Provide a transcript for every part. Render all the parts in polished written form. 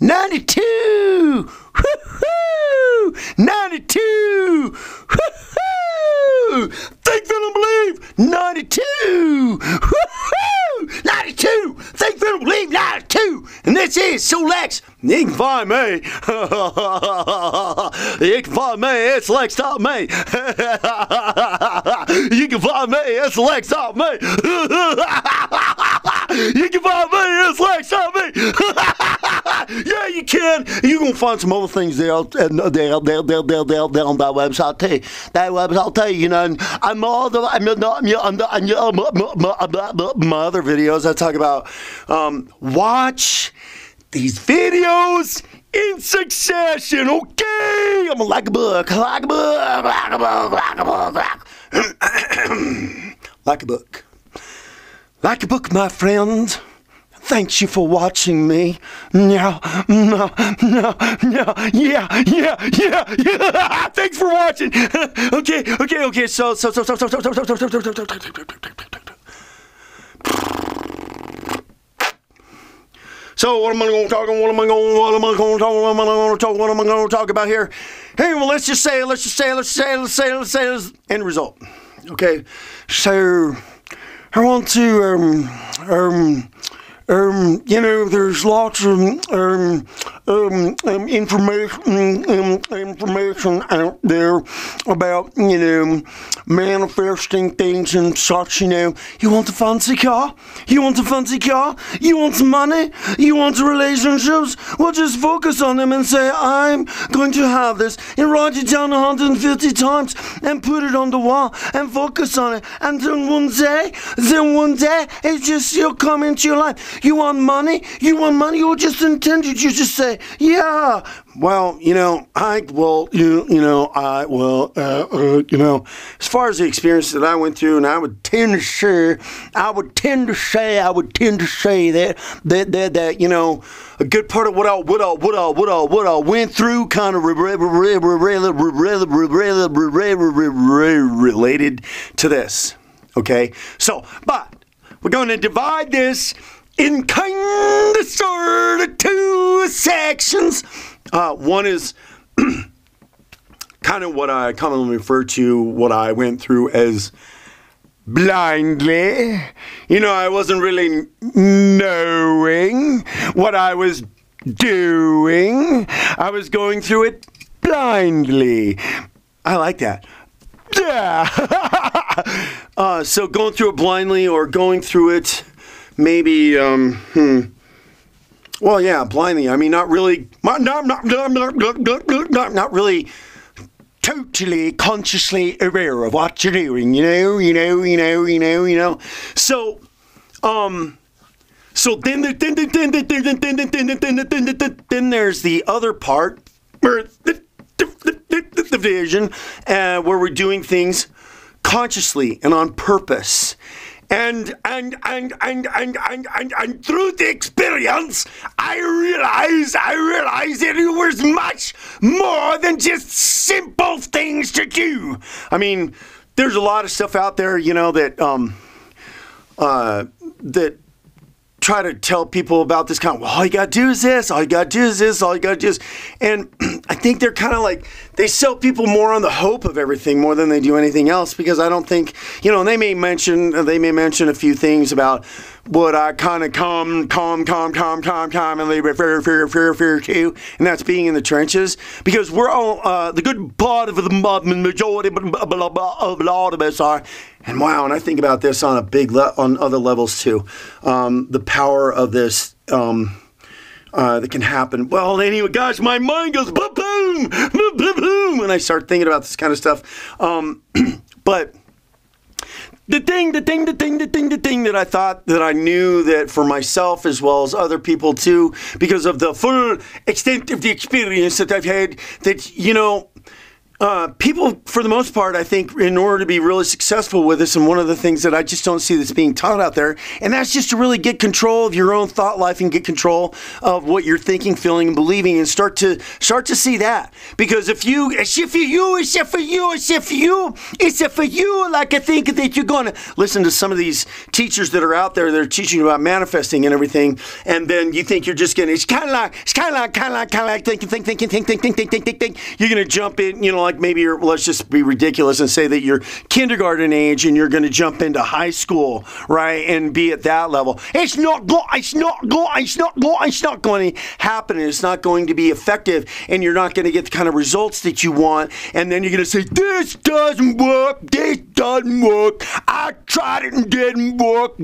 92! Woo-hoo! 92! Woo-hoo! Think, feel, and believe! 92! Woo-hoo! 92! Think, feel, and believe! 92! And this is Solex. You can find me. You can find me. It's Lex.me. You can find me. It's Lex.me. You can find me. It's Lex.me. Yeah, you can. You're going to find some other things there on that website too. That website too, you know. And my other videos, I talk about watch these videos in succession, okay? I'm like a book, like a book, like a book, like a book, like a book. Like a book, my friend. Thanks you for watching me. Yeah. Thanks for watching. Okay. So what am I going to talk about here? Hey, well, let's just say end result. Okay, so I want to you know, there's lots of information out there about, you know, manifesting things and such, you know. You want a fancy car? You want a fancy car? You want some money? You want relationships? Well, just focus on them and say, I'm going to have this, and write it down 150 times and put it on the wall and focus on it. And then one day, it's just, you'll come into your life. You want money? You want money? You'll just intend it. You just say, yeah. Well, you know, I will, you know, as far as the experience that I went through, and I would tend to say that, you know, a good part of what I went through kind of related to this. Okay, so, but we're going to divide this in kind of sort of two sections. One is kind of what I commonly refer to, what I went through as blindly. You know, I wasn't really knowing what I was doing. I was going through it blindly. I like that. Yeah. So going through it blindly, or going through it maybe, well, yeah, blindly. I mean, not really totally consciously aware of what you're doing, you know. So, so then there's the other part, where the vision, where we're doing things consciously and on purpose. And through the experience, I realized that it was much more than just simple things to do. I mean, there's a lot of stuff out there, you know, that that try to tell people about this kind of, well, all you gotta do is this, all you gotta do is this, all you gotta do is, and I think they're kind of like, they sell people more on the hope of everything more than they do anything else, because I don't think, you know, they may mention a few things about what I kind of calm, and labor fear too, and that's being in the trenches, because we're all, the good part of the majority of a lot of us are. And wow, and I think about this on on other levels too. The power of this that can happen. Well, anyway, gosh, my mind goes boom, boom, boom, boom, boom, and I start thinking about this kind of stuff. But the thing that I thought that I knew that for myself as well as other people too, because of the full extent of the experience that I've had, that, you know, people, for the most part, I think, in order to be really successful with this, and one of the things that I just don't see that's being taught out there, and that's just to really get control of your own thought life and get control of what you're thinking, feeling, and believing, and start to see that. Because it's for you, like I think that you're going to listen to some of these teachers that are out there that are teaching you about manifesting and everything, and then you think you're just going to, it's kind of like think. You're going to jump in, like maybe let's just be ridiculous and say that you're kindergarten age and you're going to jump into high school, right, and be at that level. It's not going to happen, and it's not going to be effective, and you're not going to get the kind of results that you want, and then you're going to say, this doesn't work, I tried it and didn't work,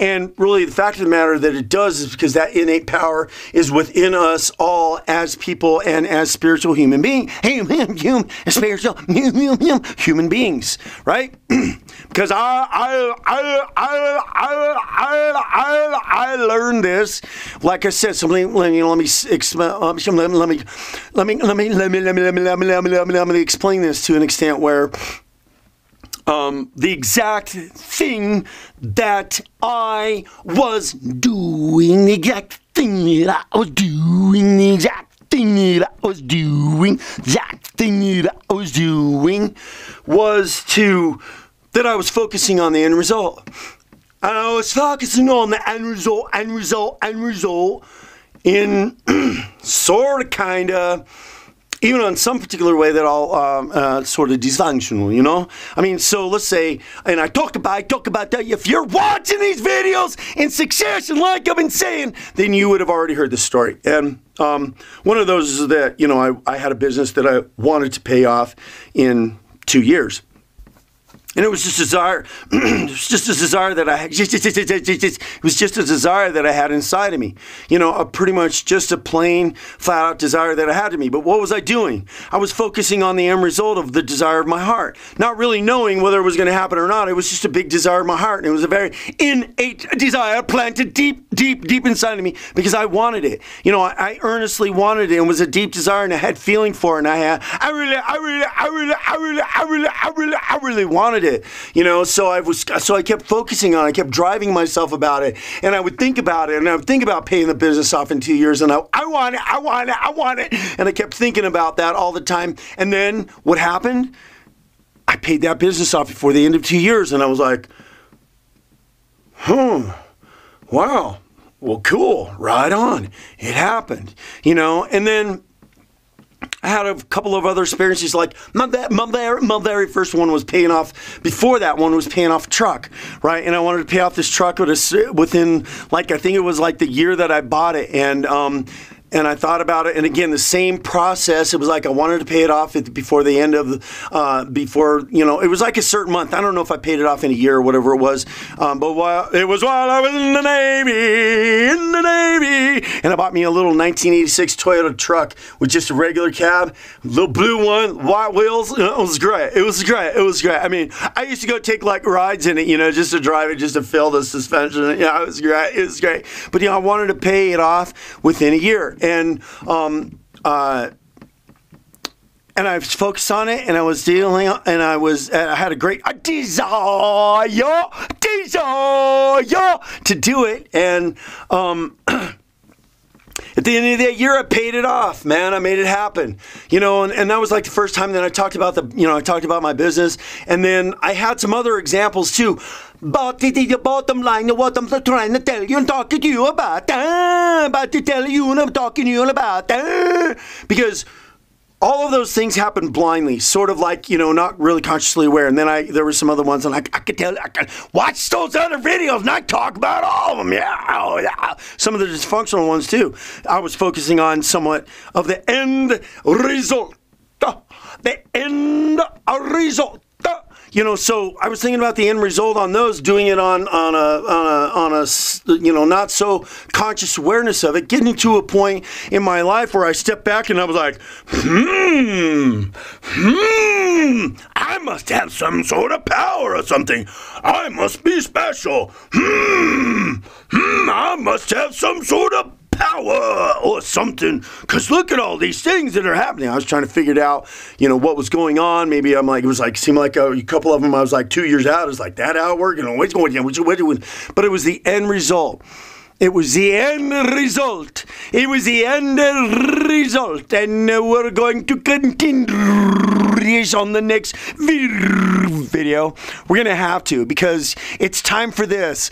and really the fact of the matter that it does is because that innate power is within us all as people and as spiritual human beings, human beings, right? Because I learned this, like I said. So let me explain this to an extent where the exact thing that I was doing, the exact thing that I was doing was that I was focusing on the end result. And I was focusing on the end result in sort of, kind of, even on some particular way that I'll sort of dysfunctional, I mean, so let's say, and I talk about that, if you're watching these videos in succession, like I've been saying, then you would have already heard the story. And one of those is that, I had a business that I wanted to pay off in 2 years. And it was just a desire. It was just a desire that I had. It was just a desire that I had inside of me. Pretty much just a plain, flat-out desire that I had in me. But what was I doing? I was focusing on the end result of the desire of my heart, not really knowing whether it was going to happen or not. It was just a big desire of my heart, and it was a very innate desire planted deep inside of me because I wanted it. I earnestly wanted it, and it was a deep desire, and I had feeling for it, and I really wanted it. So I kept focusing on it. I kept driving myself about it, and I would think about it, and I would think about paying the business off in 2 years, and I want it, and I kept thinking about that all the time. And then what happened? I paid that business off before the end of 2 years, and I was like, wow, well, cool, right on. It happened, and then I had a couple of other experiences, like my very first one was paying off, before that one was paying off a truck, right? And I wanted to pay off this truck within, like, I think it was like the year that I bought it, and I thought about it, and again, the same process. It was like I wanted to pay it off before the end of it was like a certain month. I don't know if I paid it off in a year or whatever it was, but while I was in the Navy, and I bought me a little 1986 Toyota truck with just a regular cab, little blue one, white wheels. It was great. It was great. I mean, I used to go take like rides in it, just to drive it, just to feel the suspension. It was great. But I wanted to pay it off within a year. And I was focused on it, and I was dealing, and I had a great desire to do it, and at the end of that year, I paid it off, man. I made it happen, and that was like the first time that I talked about my business, and then I had some other examples too. But the bottom line of what I'm trying to tell you and talking to you about, because all of those things happen blindly, sort of like, not really consciously aware. And then there were some other ones, and I could watch those other videos, and I talk about all of them. Yeah. Some of the dysfunctional ones too. I was focusing on somewhat of the end result. So I was thinking about the end result on those, doing it on a not so conscious awareness of it, getting to a point in my life where I stepped back and I was like, I must have some sort of power or something. I must be special. I must have some sort of power or something, because look at all these things that are happening. I was trying to figure out, what was going on. Maybe I'm like, seemed like a couple of them, I was like 2 years out. It's like, that how it worked? What's going on? But it was the end result. It was the end result. It was the end result. And we're going to continue this on the next video. We're going to have to, because it's time for this.